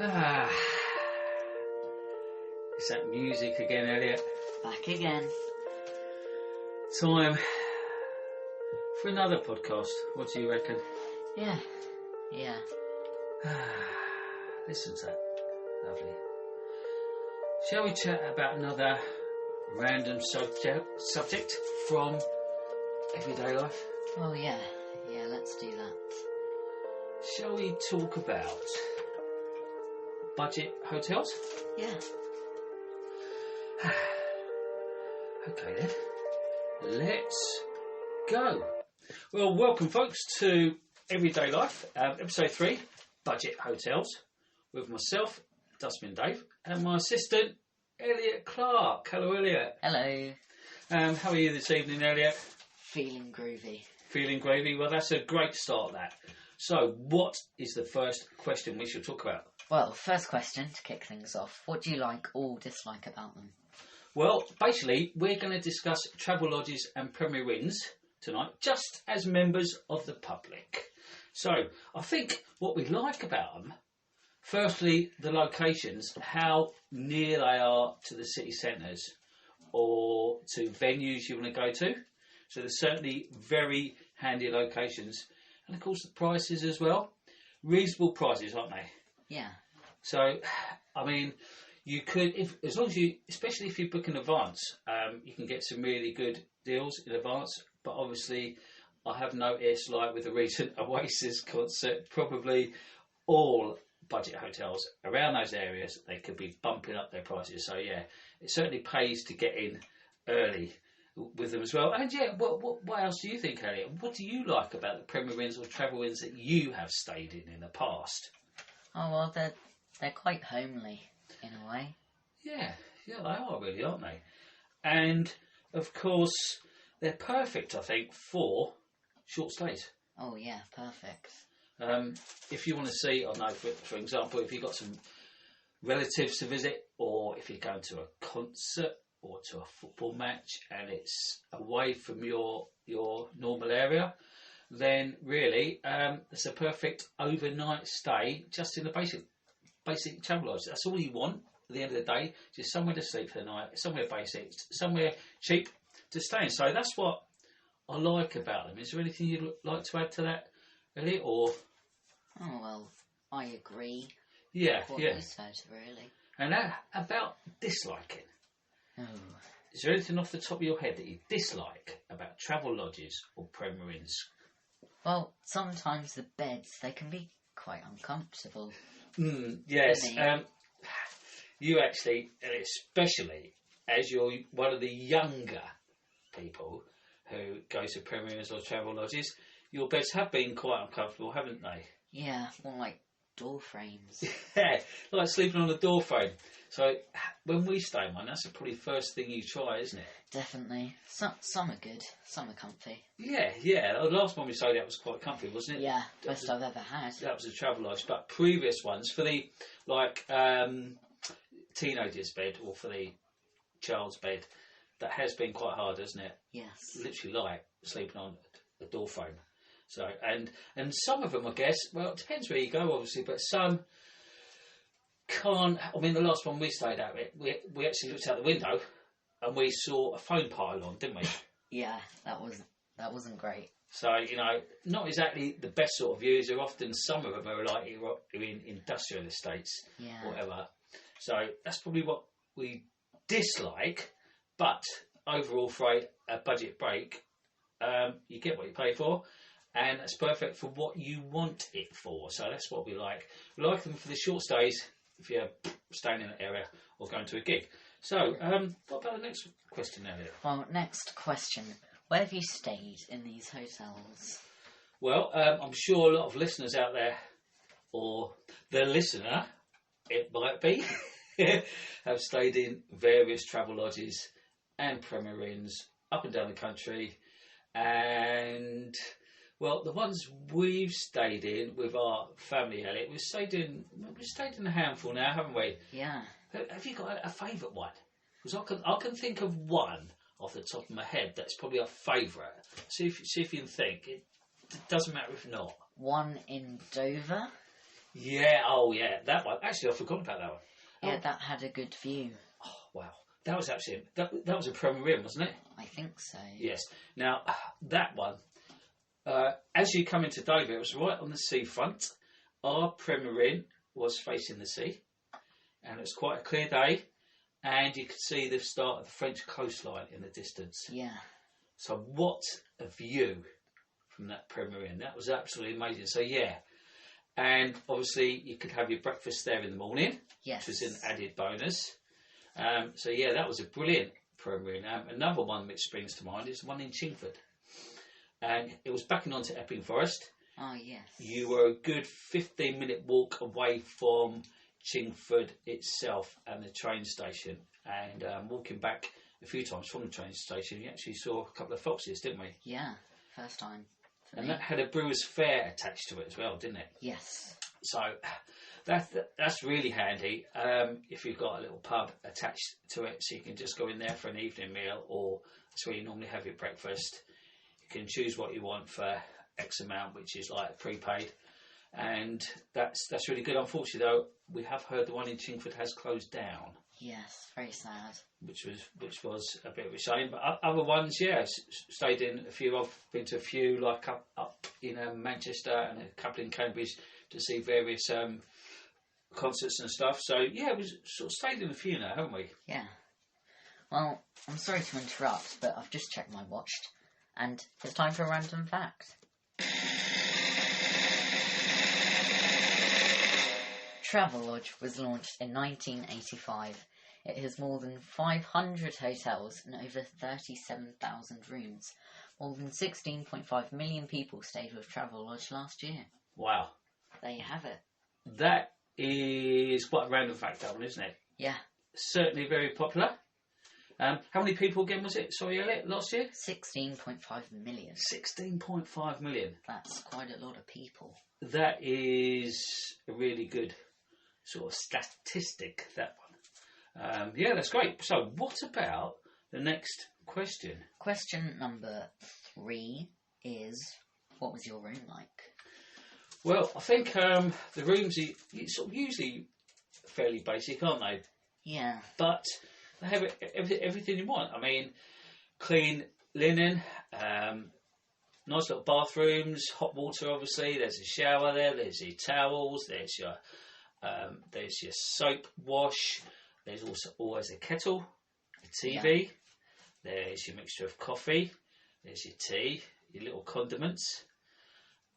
Ah, it's that music again, Elliot. Back again. Time for another podcast. What do you reckon? Yeah. Listen to that. Lovely. Shall we chat about another random subject from everyday life? Oh, yeah. Yeah, let's do that. Shall we talk about budget hotels? Yeah. Okay then. Let's go. Well, welcome folks to Everyday Life, episode 3, Budget Hotels, with myself, Dustbin Dave, and my assistant, Elliot Clark. Hello, Elliot. Hello. How are you this evening, Elliot? Feeling groovy. Feeling gravy? Well, that's a great start, that. So, what is the first question we should talk about? Well, first question to kick things off. What do you like or dislike about them? Well, basically, we're going to discuss Travelodges and Premier Inns tonight, just as members of the public. So, I think what we like about them, firstly, the locations, how near they are to the city centres or to venues you want to go to. So, they're certainly very handy locations. And, of course, the prices as well. Reasonable prices, aren't they? Yeah. So, I mean, you could, as long as you, especially if you book in advance, you can get some really good deals in advance. But obviously, I have noticed, like with the recent Oasis concert, probably all budget hotels around those areas, they could be bumping up their prices. So yeah, it certainly pays to get in early with them as well. And yeah, what else do you think, Elliot? What do you like about the Premier Inns or Travel Inns that you have stayed in the past? Oh, well, they're quite homely, in a way. Yeah, they are really, aren't they? And, of course, they're perfect, I think, for short stays. Oh, yeah, perfect. If you want to see, I don't know, for example, if you've got some relatives to visit, or if you're going to a concert or to a football match and it's away from your normal area, then really it's a perfect overnight stay just in the basic travel lodge. That's all you want at the end of the day, just somewhere to sleep for the night, somewhere basic, somewhere cheap to stay in. So that's what I like about them. Is there anything you'd like to add to that, Elliot? Or Oh, well, I agree. Yeah. What you said, really. And about disliking. Oh. Is there anything off the top of your head that you dislike about Travelodges or Premier Inns? Well, sometimes the beds, they can be quite uncomfortable. Yes. You actually, and especially as you're one of the younger people who go to Premier Inns or Travelodges, your beds have been quite uncomfortable, haven't they? Yeah, more like door frames. Yeah, like sleeping on a door frame. So when we stay in one, that's probably the first thing you try, isn't it? Definitely. Some are good, some are comfy. Yeah. The last one we stayed at was quite comfy, wasn't it? Yeah, best I've ever had. That was a Travelodge, but previous ones for the teenager's bed or for the child's bed, that has been quite hard, hasn't it? Yes. Literally like sleeping on a door frame. So and some of them, I guess, well, it depends where you go, obviously, but some can't. I mean, the last one we stayed at, we actually looked out the window and we saw a phone pylon, didn't we? Yeah, that wasn't great. So, not exactly the best sort of views. Are often some of them are like you're in industrial estates, or whatever. So that's probably what we dislike. But overall, for a budget break, you get what you pay for. And it's perfect for what you want it for. So that's what we like. We like them for the short stays, if you're staying in an area or going to a gig. So, what about the next question, Elliot? Well, next question. Where have you stayed in these hotels? Well, I'm sure a lot of listeners out there, or the listener, it might be, have stayed in various Travelodges and Premier Inns up and down the country. And well, the ones we've stayed in with our family, Elliot, we've stayed in a handful now, haven't we? Yeah. Have you got a favourite one? Because I can think of one off the top of my head that's probably our favourite. See if you can think. It doesn't matter if not. One in Dover. Yeah, oh yeah, that one. Actually, I forgot about that one. Yeah, that had a good view. Oh, wow. That was actually, that was a Premier Inn, wasn't it? I think so. Yes. Now, that one, as you come into Dover, it was right on the seafront. Our Premier Inn was facing the sea, and it was quite a clear day, and you could see the start of the French coastline in the distance. Yeah. So what a view from that Premier Inn. That was absolutely amazing. So yeah, and obviously you could have your breakfast there in the morning, Yes. which was an added bonus. So yeah, that was a brilliant Premier Inn. Another one which springs to mind is the one in Chingford. And it was backing onto Epping Forest. Oh, yes. You were a good 15-minute walk away from Chingford itself and the train station. And walking back a few times from the train station, you actually saw a couple of foxes, didn't we? Yeah, first time. And that had a brewer's fair attached to it as well, didn't it? Yes. So that's really handy if you've got a little pub attached to it, so you can just go in there for an evening meal, or that's where you normally have your breakfast. You can choose what you want for X amount, which is like prepaid, and that's really good. Unfortunately, though, we have heard the one in Chingford has closed down. Yes, very sad. Which was a bit of a shame, but other ones, yeah, stayed in a few. I've been to a few, like up in Manchester and a couple in Cambridge to see various concerts and stuff. So yeah, we sort of stayed in a few now, haven't we? Yeah. Well, I'm sorry to interrupt, but I've just checked my watch, and it's time for a random fact. Travelodge was launched in 1985. It has more than 500 hotels and over 37,000 rooms. More than 16.5 million people stayed with Travelodge last year. Wow. There you have it. That is quite a random fact, that one, isn't it? Yeah. Certainly very popular. How many people again was it, sorry, Elliot, last year? 16.5 million. 16.5 million. That's quite a lot of people. That is a really good sort of statistic, that one. Yeah, that's great. So what about the next question? Question number 3 is, what was your room like? Well, I think the rooms are sort of usually fairly basic, aren't they? Yeah. But they have everything you want. I mean, clean linen, nice little bathrooms, hot water obviously, there's a shower there, there's your towels, there's your soap wash, there's also always a kettle, a TV, there's your mixture of coffee, there's your tea, your little condiments,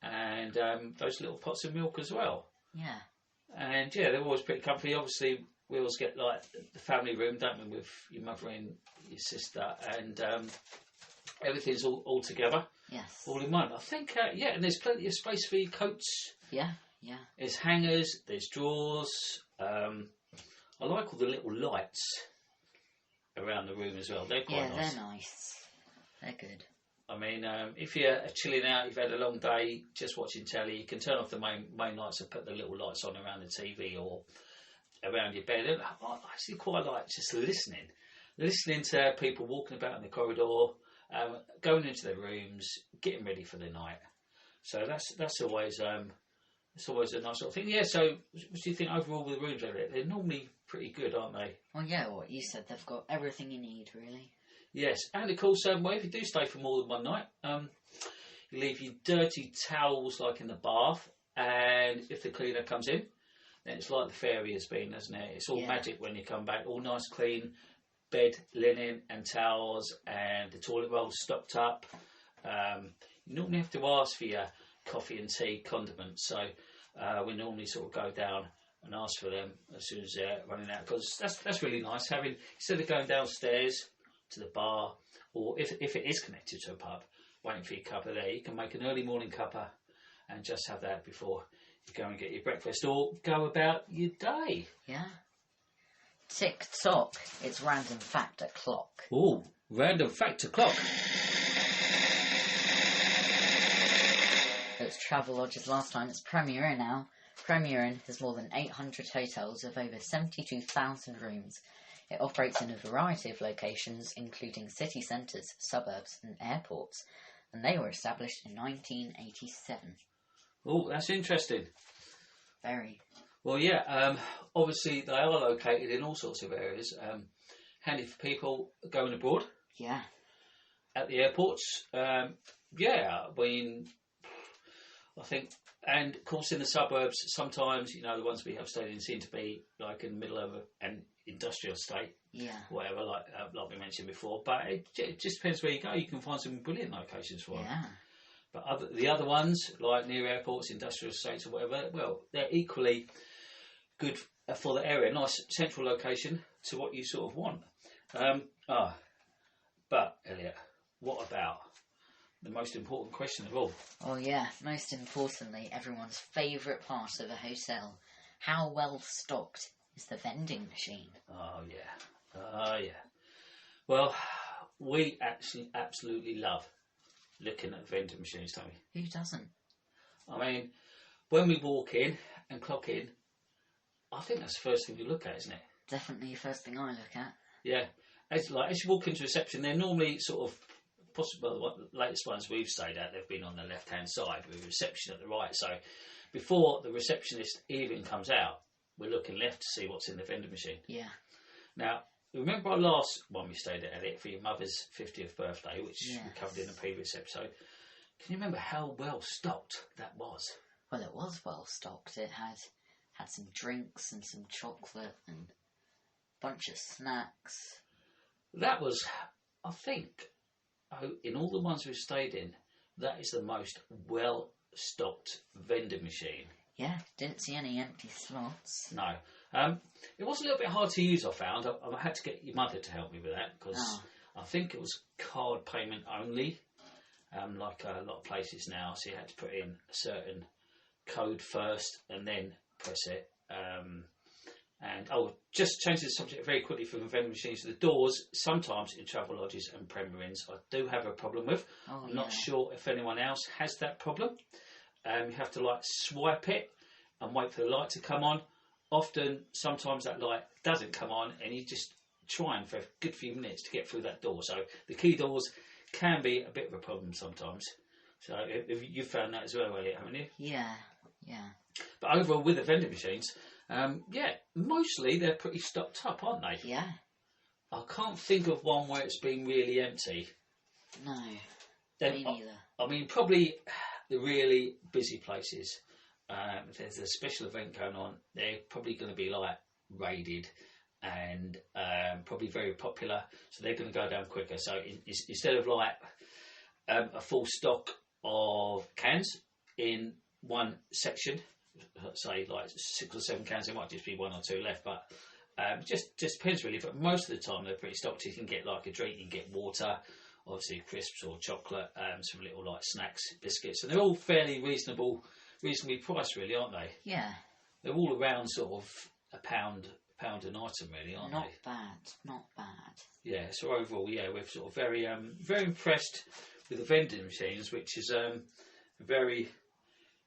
and those little pots of milk as well. Yeah. And yeah, they're always pretty comfy. Obviously, we always get like the family room, don't we, with your mother and your sister, and everything's all together. Yes. All in one. I think, and there's plenty of space for your coats. Yeah, yeah. There's hangers, there's drawers. I like all the little lights around the room as well. They're quite nice. Yeah, they're nice. They're good. I mean, if you're chilling out, you've had a long day, just watching telly, you can turn off the main lights and put the little lights on around the TV or around your bed. And I actually quite like just listening to people walking about in the corridor, going into their rooms, getting ready for the night. So that's always a nice sort of thing. Yeah. So what do you think overall with the rooms? They're normally pretty good, aren't they? Well, yeah. What you said, they've got everything you need, really. Yes, and of course, if you do stay for more than one night, you leave your dirty towels like in the bath, and if the cleaner comes in, then it's like the fairy has been, isn't it? It's all magic when you come back, all nice, clean bed, linen, and towels, and the toilet roll stocked up. You normally have to ask for your coffee and tea condiments, so we normally sort of go down and ask for them as soon as they're running out, because that's really nice having, instead of going downstairs to the bar, or if it is connected to a pub, waiting for your cuppa there, you can make an early morning cuppa and just have that before you go and get your breakfast or go about your day. Yeah. Tick tock, it's random fact o'clock. Oh, random fact o'clock. It was Travelodge's last time, it's Premier Inn now. Premier Inn has more than 800 hotels with over 72,000 rooms. It operates in a variety of locations, including city centres, suburbs and airports, and they were established in 1987. Oh, that's interesting. very. Well, yeah. Obviously, they are located in all sorts of areas. Handy for people going abroad. Yeah. At the airports. Yeah, I think, and of course in the suburbs, sometimes, the ones we have stayed in seem to be like in the middle of an industrial estate. Yeah. Whatever, like we mentioned before. But it just depends where you go. You can find some brilliant locations for them. Yeah. But the other ones, like near airports, industrial estates or whatever, well, they're equally good for the area. Nice central location to what you sort of want. But, Elliot, what about the most important question of all? Oh yeah, most importantly, everyone's favourite part of a hotel. How well stocked is the vending machine? Oh yeah. Well, we actually absolutely love looking at vending machines, don't we? Who doesn't? I mean, when we walk in and clock in, I think that's the first thing you look at, isn't it? Definitely the first thing I look at. Yeah. As you walk into reception, they're normally sort of possible. The latest ones we've stayed at, they've been on the left-hand side with reception at the right. So before the receptionist even comes out, we're looking left to see what's in the vending machine. Yeah. Now, remember our last one we stayed at, Elliot, for your mother's 50th birthday, which Yes. we covered in the previous episode. Can you remember how well stocked that was? Well, it was well stocked. It had some drinks and some chocolate and a bunch of snacks. That was, I think, in all the ones we've stayed in, that is the most well-stocked vending machine. Yeah, didn't see any empty slots. No. It was a little bit hard to use, I found. I had to get your mother to help me with that, because I think it was card payment only, like a lot of places now, so you had to put in a certain code first and then press it. And just changing the subject very quickly from the vending machines. The doors, sometimes in Travelodges and Premier Inns, I do have a problem with. I'm not sure if anyone else has that problem. You have to swipe it and wait for the light to come on. Sometimes that light doesn't come on, and you're just trying for a good few minutes to get through that door. So the key doors can be a bit of a problem sometimes. So you've found that as well, Elliot, haven't you? Yeah. But overall, with the vending machines, mostly they're pretty stocked up, aren't they? Yeah. I can't think of one where it's been really empty. No, me neither. I mean, probably the really busy places. If there's a special event going on, they're probably going to be raided and probably very popular, so they're going to go down quicker. So instead of a full stock of cans in one section, say 6 or 7 cans, there might just be 1 or 2 left, but just depends really. But most of the time they're pretty stocked. You can get a drink, you can get water, obviously crisps or chocolate, some little snacks, biscuits, and they're all fairly reasonably priced, really, aren't they? Yeah. They're all around sort of a pound an item, really, aren't Not they? Not bad. Yeah. So overall, we're sort of very impressed with the vending machines, which is a very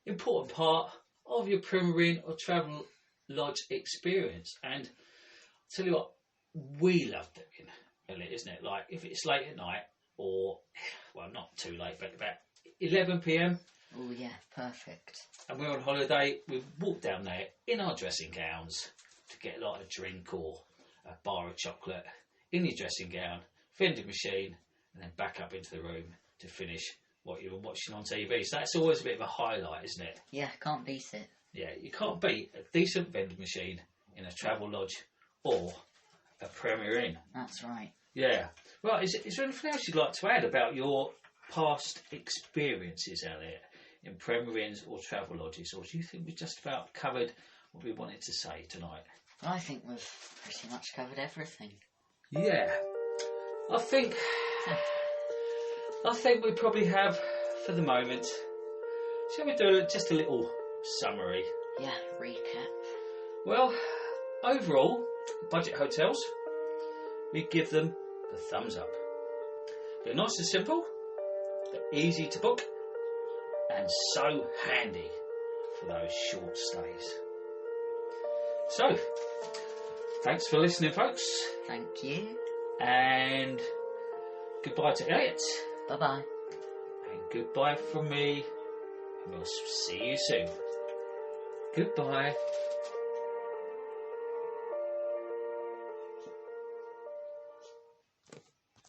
important part of your Premier Inn or travel lodge experience. And I'll tell you what, we love doing, Elliot, isn't it? If it's late at night, or not too late, but about 11 p.m. Oh yeah, perfect. And we're on holiday, we've walked down there in our dressing gowns to get a drink or a bar of chocolate in your dressing gown, vending machine, and then back up into the room to finish what you were watching on TV. So that's always a bit of a highlight, isn't it? Yeah, can't beat it. Yeah, you can't beat a decent vending machine in a travel lodge or a Premier Inn. That's right. Yeah. Well, is there anything else you'd like to add about your past experiences, Elliot, in Premier Inns or travel lodges, or do you think we just about covered what we wanted to say tonight? I think we've pretty much covered everything. Yeah. I think we probably have for the moment. Shall we do just a little summary? Yeah, recap. Well, overall, budget hotels, we give them the thumbs up. They're nice and simple, they're easy to book, and so handy for those short stays. So, thanks for listening, folks. Thank you. And goodbye to Elliot. Bye-bye. And goodbye from me. And we'll see you soon. Goodbye.